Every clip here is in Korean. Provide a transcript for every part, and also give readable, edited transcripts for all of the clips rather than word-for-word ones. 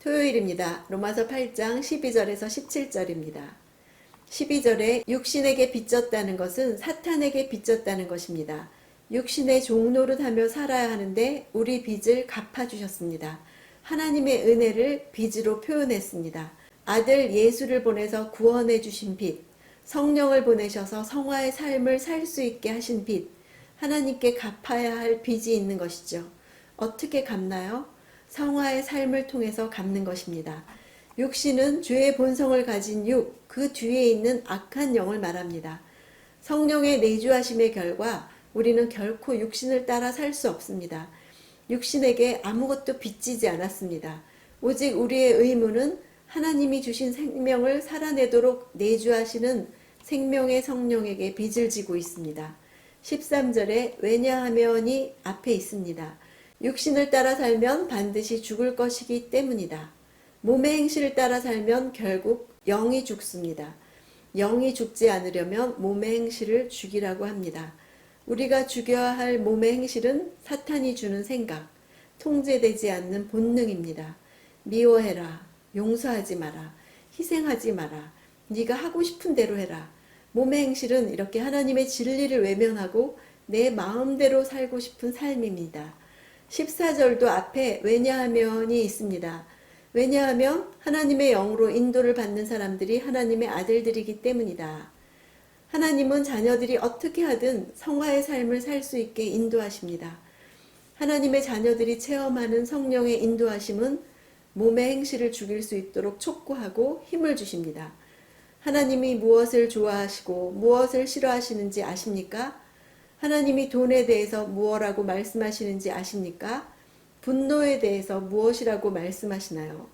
토요일입니다. 로마서 8장 12절에서 17절입니다. 12절에 육신에게 빚졌다는 것은 사탄에게 빚졌다는 것입니다. 육신의 종노릇하며 살아야 하는데 우리 빚을 갚아주셨습니다. 하나님의 은혜를 빚으로 표현했습니다. 아들 예수를 보내서 구원해 주신 빚, 성령을 보내셔서 성화의 삶을 살 수 있게 하신 빚, 하나님께 갚아야 할 빚이 있는 것이죠. 어떻게 갚나요? 성화의 삶을 통해서 갚는 것입니다. 육신은 죄의 본성을 가진 육, 그 뒤에 있는 악한 영을 말합니다. 성령의 내주하심의 결과 우리는 결코 육신을 따라 살 수 없습니다. 육신에게 아무것도 빚지지 않았습니다. 오직 우리의 의무는 하나님이 주신 생명을 살아내도록 내주하시는 생명의 성령에게 빚을 지고 있습니다. 13절에 왜냐하면이 앞에 있습니다. 육신을 따라 살면 반드시 죽을 것이기 때문이다. 몸의 행실을 따라 살면 결국 영이 죽습니다. 영이 죽지 않으려면 몸의 행실을 죽이라고 합니다. 우리가 죽여야 할 몸의 행실은 사탄이 주는 생각, 통제되지 않는 본능입니다. 미워해라, 용서하지 마라, 희생하지 마라, 네가 하고 싶은 대로 해라. 몸의 행실은 이렇게 하나님의 진리를 외면하고 내 마음대로 살고 싶은 삶입니다. 14절도 앞에 왜냐하면이 있습니다. 왜냐하면 하나님의 영으로 인도를 받는 사람들이 하나님의 아들들이기 때문이다. 하나님은 자녀들이 어떻게 하든 성화의 삶을 살 수 있게 인도하십니다. 하나님의 자녀들이 체험하는 성령의 인도하심은 몸의 행실을 죽일 수 있도록 촉구하고 힘을 주십니다. 하나님이 무엇을 좋아하시고 무엇을 싫어하시는지 아십니까? 하나님이 돈에 대해서 무엇이라고 말씀하시는지 아십니까? 분노에 대해서 무엇이라고 말씀하시나요?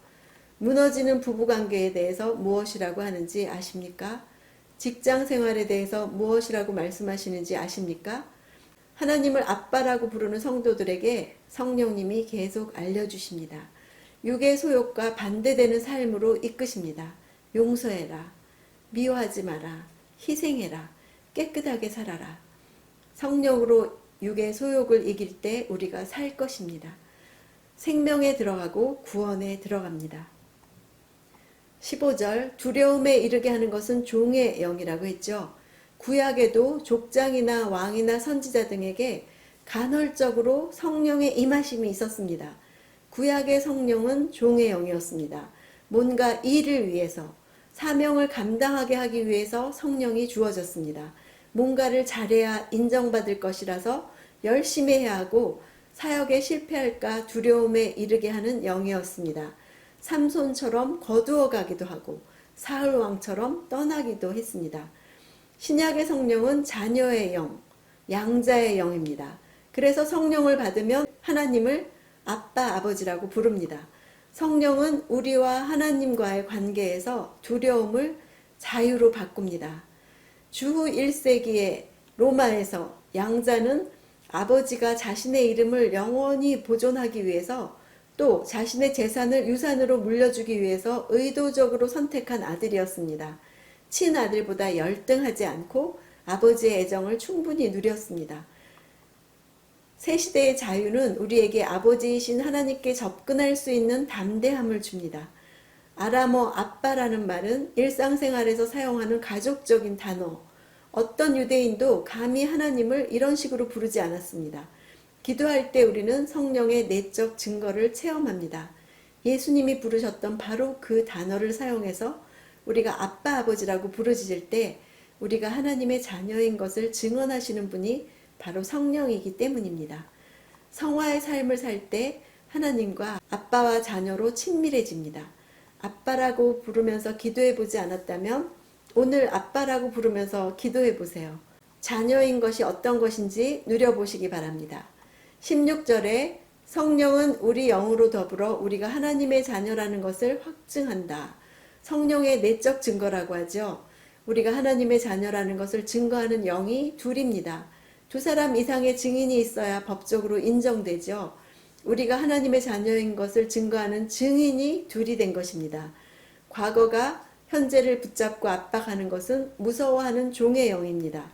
무너지는 부부관계에 대해서 무엇이라고 하는지 아십니까? 직장 생활에 대해서 무엇이라고 말씀하시는지 아십니까? 하나님을 아빠라고 부르는 성도들에게 성령님이 계속 알려주십니다. 육의 소욕과 반대되는 삶으로 이끄십니다. 용서해라, 미워하지 마라, 희생해라, 깨끗하게 살아라. 성령으로 육의 소욕을 이길 때 우리가 살 것입니다. 생명에 들어가고 구원에 들어갑니다. 15절 두려움에 이르게 하는 것은 종의 영이라고 했죠. 구약에도 족장이나 왕이나 선지자 등에게 간헐적으로 성령의 임하심이 있었습니다. 구약의 성령은 종의 영이었습니다. 뭔가 일을 위해서 사명을 감당하게 하기 위해서 성령이 주어졌습니다. 뭔가를 잘해야 인정받을 것이라서 열심히 해야 하고 사역에 실패할까 두려움에 이르게 하는 영이었습니다. 삼손처럼 거두어 가기도 하고 사울왕처럼 떠나기도 했습니다. 신약의 성령은 자녀의 영, 양자의 영입니다. 그래서 성령을 받으면 하나님을 아빠, 아버지라고 부릅니다. 성령은 우리와 하나님과의 관계에서 두려움을 자유로 바꿉니다. 주후 1세기에 로마에서 양자는 아버지가 자신의 이름을 영원히 보존하기 위해서 또 자신의 재산을 유산으로 물려주기 위해서 의도적으로 선택한 아들이었습니다. 친아들보다 열등하지 않고 아버지의 애정을 충분히 누렸습니다. 새 시대의 자유는 우리에게 아버지이신 하나님께 접근할 수 있는 담대함을 줍니다. 아람어 아빠라는 말은 일상생활에서 사용하는 가족적인 단어, 어떤 유대인도 감히 하나님을 이런 식으로 부르지 않았습니다. 기도할 때 우리는 성령의 내적 증거를 체험합니다. 예수님이 부르셨던 바로 그 단어를 사용해서 우리가 아빠, 아버지라고 부르짖을 때 우리가 하나님의 자녀인 것을 증언하시는 분이 바로 성령이기 때문입니다. 성화의 삶을 살 때 하나님과 아빠와 자녀로 친밀해집니다. 아빠라고 부르면서 기도해 보지 않았다면 오늘 아빠라고 부르면서 기도해 보세요. 자녀인 것이 어떤 것인지 누려보시기 바랍니다. 16절에 성령은 우리 영으로 더불어 우리가 하나님의 자녀라는 것을 확증한다. 성령의 내적 증거라고 하죠. 우리가 하나님의 자녀라는 것을 증거하는 영이 둘입니다. 두 사람 이상의 증인이 있어야 법적으로 인정되죠. 우리가 하나님의 자녀인 것을 증거하는 증인이 둘이 된 것입니다. 과거가 현재를 붙잡고 압박하는 것은 무서워하는 종의 영입니다.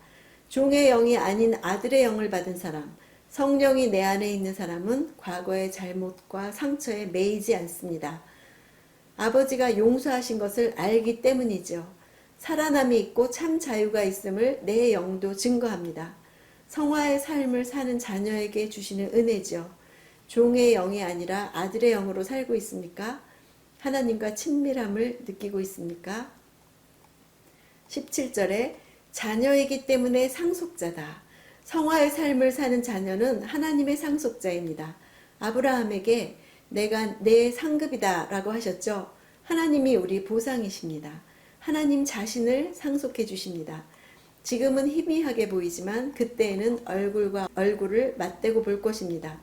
종의 영이 아닌 아들의 영을 받은 사람, 성령이 내 안에 있는 사람은 과거의 잘못과 상처에 매이지 않습니다. 아버지가 용서하신 것을 알기 때문이죠. 살아남이 있고 참 자유가 있음을 내 영도 증거합니다. 성화의 삶을 사는 자녀에게 주시는 은혜죠. 종의 영이 아니라 아들의 영으로 살고 있습니까? 하나님과 친밀함을 느끼고 있습니까? 17절에 자녀이기 때문에 상속자다. 성화의 삶을 사는 자녀는 하나님의 상속자입니다. 아브라함에게 내가 내 상급이다 라고 하셨죠. 하나님이 우리 보상이십니다. 하나님 자신을 상속해 주십니다. 지금은 희미하게 보이지만 그때에는 얼굴과 얼굴을 맞대고 볼 것입니다.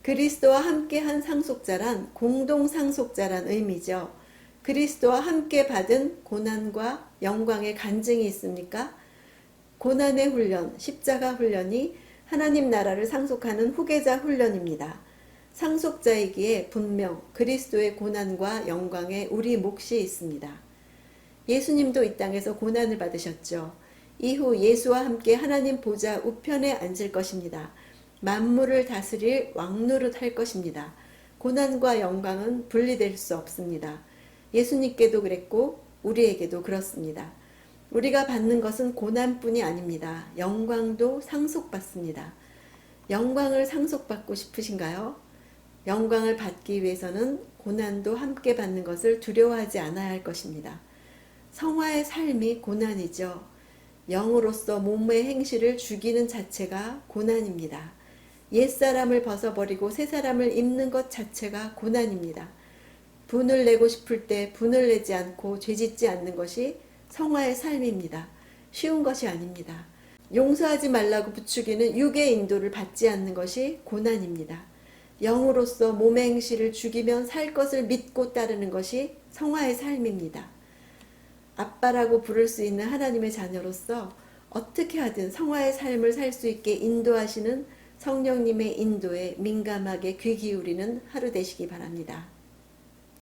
그리스도와 함께 한 상속자란 공동 상속자란 의미죠. 그리스도와 함께 받은 고난과 영광의 간증이 있습니까? 고난의 훈련, 십자가 훈련이 하나님 나라를 상속하는 후계자 훈련입니다. 상속자이기에 분명 그리스도의 고난과 영광에 우리 몫이 있습니다. 예수님도 이 땅에서 고난을 받으셨죠. 이후 예수와 함께 하나님 보좌 우편에 앉을 것입니다. 만물을 다스릴 왕노릇 할 것입니다. 고난과 영광은 분리될 수 없습니다. 예수님께도 그랬고 우리에게도 그렇습니다. 우리가 받는 것은 고난뿐이 아닙니다. 영광도 상속받습니다. 영광을 상속받고 싶으신가요? 영광을 받기 위해서는 고난도 함께 받는 것을 두려워하지 않아야 할 것입니다. 성화의 삶이 고난이죠. 영으로서 몸의 행실을 죽이는 자체가 고난입니다. 옛사람을 벗어버리고 새사람을 입는 것 자체가 고난입니다. 분을 내고 싶을 때 분을 내지 않고 죄짓지 않는 것이 성화의 삶입니다. 쉬운 것이 아닙니다. 용서하지 말라고 부추기는 육의 인도를 받지 않는 것이 고난입니다. 영으로서 몸의 행실을 죽이면 살 것을 믿고 따르는 것이 성화의 삶입니다. 아빠라고 부를 수 있는 하나님의 자녀로서 어떻게 하든 성화의 삶을 살 수 있게 인도하시는 성령님의 인도에 민감하게 귀 기울이는 하루 되시기 바랍니다.